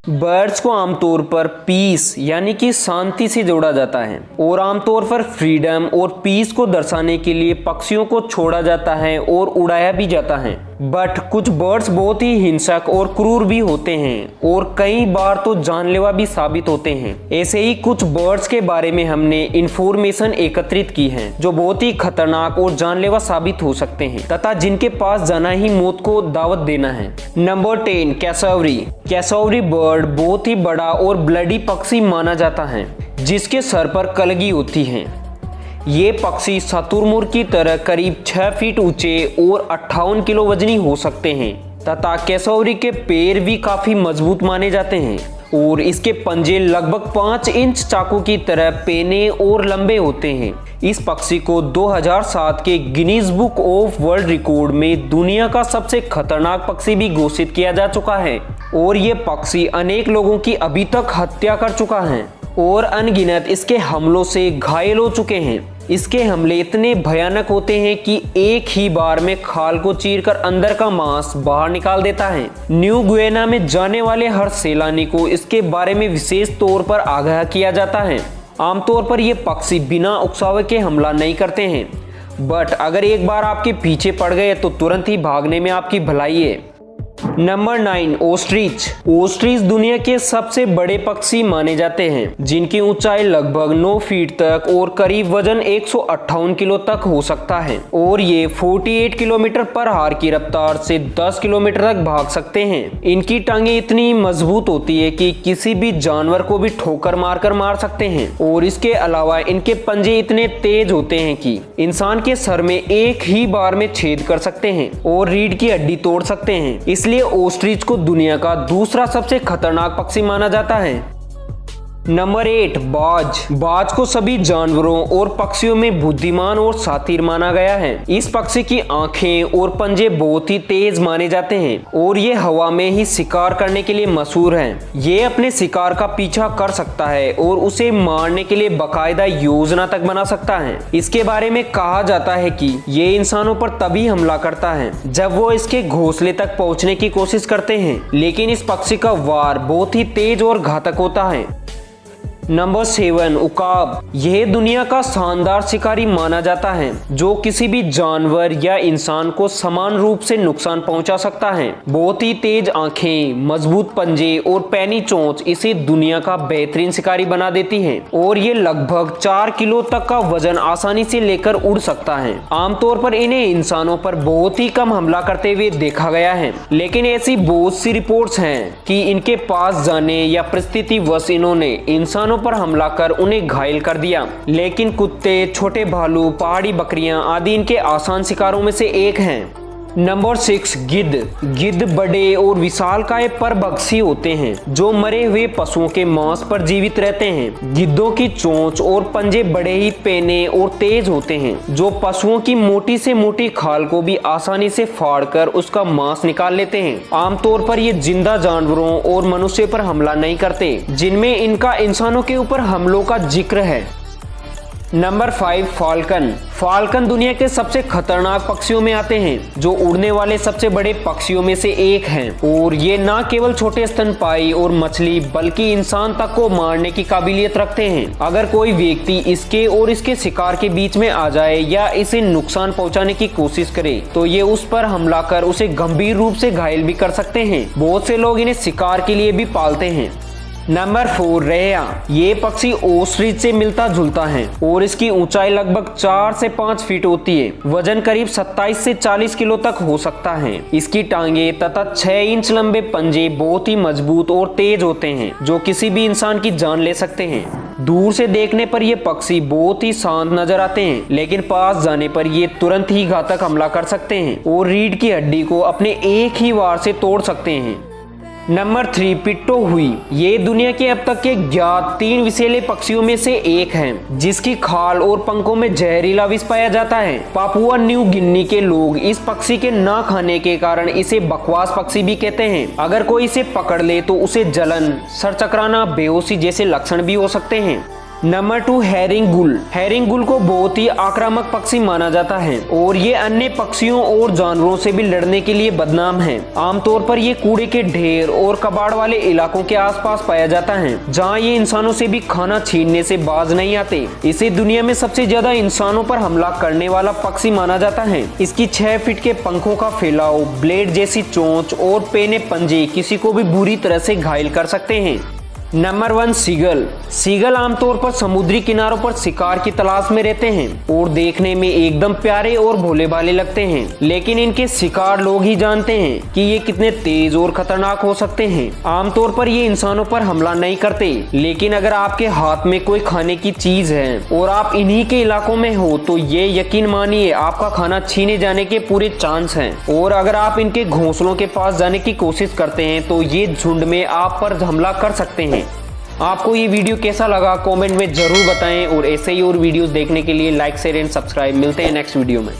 Birds को आमतौर पर पीस यानी कि शांति से जोड़ा जाता है और आमतौर पर फ्रीडम और पीस को दर्शाने के लिए पक्षियों को छोड़ा जाता है और उड़ाया भी जाता है। बट कुछ बर्ड्स बहुत ही हिंसक और क्रूर भी होते हैं और कई बार तो जानलेवा भी साबित होते हैं। ऐसे ही कुछ बर्ड्स के बारे में हमने इंफॉर्मेशन एकत्रित की है जो बहुत ही खतरनाक और जानलेवा साबित हो सकते हैं तथा जिनके पास जाना ही मौत को दावत देना है। Number 10, cassowary. कैसोवरी बर्ड बहुत ही बड़ा और ब्लडी पक्षी माना जाता है जिसके सर पर कलगी होती है। ये पक्षी शतुरमुर्ग की तरह करीब 6 फीट ऊंचे और 58 किलो वजनी हो सकते हैं तथा कैसोवरी के पैर भी काफी मजबूत माने जाते हैं और इसके पंजे लगभग 5 इंच चाकू की तरह पेने और लंबे होते हैं। इस पक्षी को 2007 के Guinness book of world record में दुनिया का सबसे खतरनाक पक्षी भी घोषित किया जा चुका है और ये पक्षी अनेक लोगों की अभी तक हत्या कर चुका है और अनगिनत इसके हमलों से घायल हो चुके हैं। इसके हमले इतने भयानक होते हैं कि एक ही बार में खाल को चीरकर अंदर का मांस बाहर निकाल देता है। न्यू गुयेना में जाने वाले हर सैलानी को इसके बारे में विशेष तौर पर आगाह किया जाता है। आमतौर पर ये पक्षी बिना उकसावे के हमला नहीं करते हैं बट अगर एक बार आपके पीछे पड़ गए तो तुरंत ही भागने में आपकी भलाई है। Number 9, ostrich. ओस्ट्रिच दुनिया के सबसे बड़े पक्षी माने जाते हैं जिनकी ऊंचाई लगभग 9 फीट तक और करीब वजन 158 किलो तक हो सकता है और ये 48 किलोमीटर पर आवर की रफ्तार से 10 किलोमीटर तक भाग सकते हैं। इनकी टांगें इतनी मजबूत होती है कि किसी भी जानवर को भी ठोकर मारकर मार सकते हैं और इसके अलावा इनके पंजे इतने तेज होते हैं कि इंसान के सर में एक ही बार में छेद कर सकते हैं और रीढ़ की हड्डी तोड़ सकते हैं। इसलिए ओस्ट्रिच को दुनिया का दूसरा सबसे खतरनाक पक्षी माना जाता है। नंबर 8, बाज। बाज को सभी जानवरों और पक्षियों में बुद्धिमान और शातिर माना गया है। इस पक्षी की आंखें और पंजे बहुत ही तेज माने जाते हैं और ये हवा में ही शिकार करने के लिए मशहूर है। ये अपने शिकार का पीछा कर सकता है और उसे मारने के लिए बाकायदा योजना तक बना सकता है। इसके बारे में कहा जाता है कि ये इंसानों पर तभी हमला करता है जब वो इसके घोंसले तक पहुंचने की कोशिश करते हैं, लेकिन इस पक्षी का वार बहुत ही तेज और घातक होता है। नंबर 7, उकाब। यह दुनिया का शानदार शिकारी माना जाता है जो किसी भी जानवर या इंसान को समान रूप से नुकसान पहुंचा सकता है। बहुत ही तेज आंखें, मजबूत पंजे और पैनी चोंच इसे दुनिया का बेहतरीन शिकारी बना देती हैं और ये लगभग 4 किलो तक का वजन आसानी से लेकर उड़ सकता है। आमतौर पर इन्हें इंसानों पर बहुत ही कम हमला करते हुए देखा गया है, लेकिन ऐसी बहुत सी रिपोर्ट्स हैं कि इनके पास जाने या परिस्थितिवश इन्होंने इंसानों पर हमला कर उन्हें घायल कर दिया। लेकिन कुत्ते, छोटे भालू, पहाड़ी बकरियां आदि इनके आसान शिकारों में से एक हैं। नंबर 6, गिद्ध। गिद्ध बड़े और विशालकाय परभक्षी होते हैं जो मरे हुए पशुओं के मांस पर जीवित रहते हैं। गिद्धों की चोंच और पंजे बड़े ही पेने और तेज होते हैं जो पशुओं की मोटी से मोटी खाल को भी आसानी से फाड़कर उसका मांस निकाल लेते हैं। आमतौर पर ये जिंदा जानवरों और मनुष्य पर हमला नहीं करते, जिनमें इनका इंसानों के ऊपर हमलों का जिक्र है। Number 5, falcon. फाल्कन दुनिया के सबसे खतरनाक पक्षियों में आते हैं जो उड़ने वाले सबसे बड़े पक्षियों में से एक हैं और ये न केवल छोटे स्तनपाई और मछली बल्कि इंसान तक को मारने की काबिलियत रखते हैं। अगर कोई व्यक्ति इसके और इसके शिकार के बीच में आ जाए या इसे नुकसान पहुंचाने की कोशिश करे तो ये उस पर हमला कर उसे गंभीर रूप से घायल भी कर सकते हैं। बहुत से लोग इन्हें शिकार के लिए भी पालते हैं। नंबर 4, रहया। ये पक्षी ओस्ट्रिच से मिलता जुलता है और इसकी ऊंचाई लगभग 4 से 5 फीट होती है। वजन करीब 27 से 40 किलो तक हो सकता है। इसकी टांगे तथा 6 इंच लंबे पंजे बहुत ही मजबूत और तेज होते हैं जो किसी भी इंसान की जान ले सकते हैं। दूर से देखने पर ये पक्षी बहुत ही शांत नजर आते हैं, लेकिन पास जाने पर ये तुरंत ही घातक हमला कर सकते हैं और रीढ़ की हड्डी को अपने एक ही वार से तोड़ सकते हैं। नंबर 3, पिट्टो हुई। ये दुनिया के अब तक के ज्ञात 3 विषैले पक्षियों में से एक हैं, जिसकी खाल और पंखों में जहरीला विष पाया जाता है। पापुआ न्यू गिनी के लोग इस पक्षी के ना खाने के कारण इसे बकवास पक्षी भी कहते हैं। अगर कोई इसे पकड़ ले तो उसे जलन, सर चकराना, बेहोशी जैसे लक्षण भी हो सकते हैं। नंबर 2, हैरिंगुल। हैरिंगुल को बहुत ही आक्रामक पक्षी माना जाता है और ये अन्य पक्षियों और जानवरों से भी लड़ने के लिए बदनाम है। आमतौर पर ये कूड़े के ढेर और कबाड़ वाले इलाकों के आसपास पाया जाता है, जहां ये इंसानों से भी खाना छीनने से बाज नहीं आते। इसे दुनिया में सबसे ज्यादा इंसानों पर हमला करने वाला पक्षी माना जाता है। इसकी 6 फीट के पंखों का फैलाव, ब्लेड जैसी चोंच और पेने पंजे किसी को भी बुरी तरह से घायल कर सकते हैं। Number 1, seagull. सीगल आमतौर पर समुद्री किनारों पर शिकार की तलाश में रहते हैं और देखने में एकदम प्यारे और भोले भाले लगते हैं, लेकिन इनके शिकार लोग ही जानते हैं कि ये कितने तेज और खतरनाक हो सकते हैं। आमतौर पर ये इंसानों पर हमला नहीं करते, लेकिन अगर आपके हाथ में कोई खाने की चीज है और आप इन्हीं के इलाकों में हो तो ये यकीन मानिए आपका खाना छीने जाने के पूरे चांस हैं। और अगर आप इनके घोंसलों के पास जाने की कोशिश करते हैं तो ये झुंड में आप पर हमला कर सकते हैं। आपको ये वीडियो कैसा लगा कमेंट में जरूर बताएं और ऐसे ही और वीडियोस देखने के लिए लाइक शेयर एंड सब्सक्राइब। मिलते हैं नेक्स्ट वीडियो में।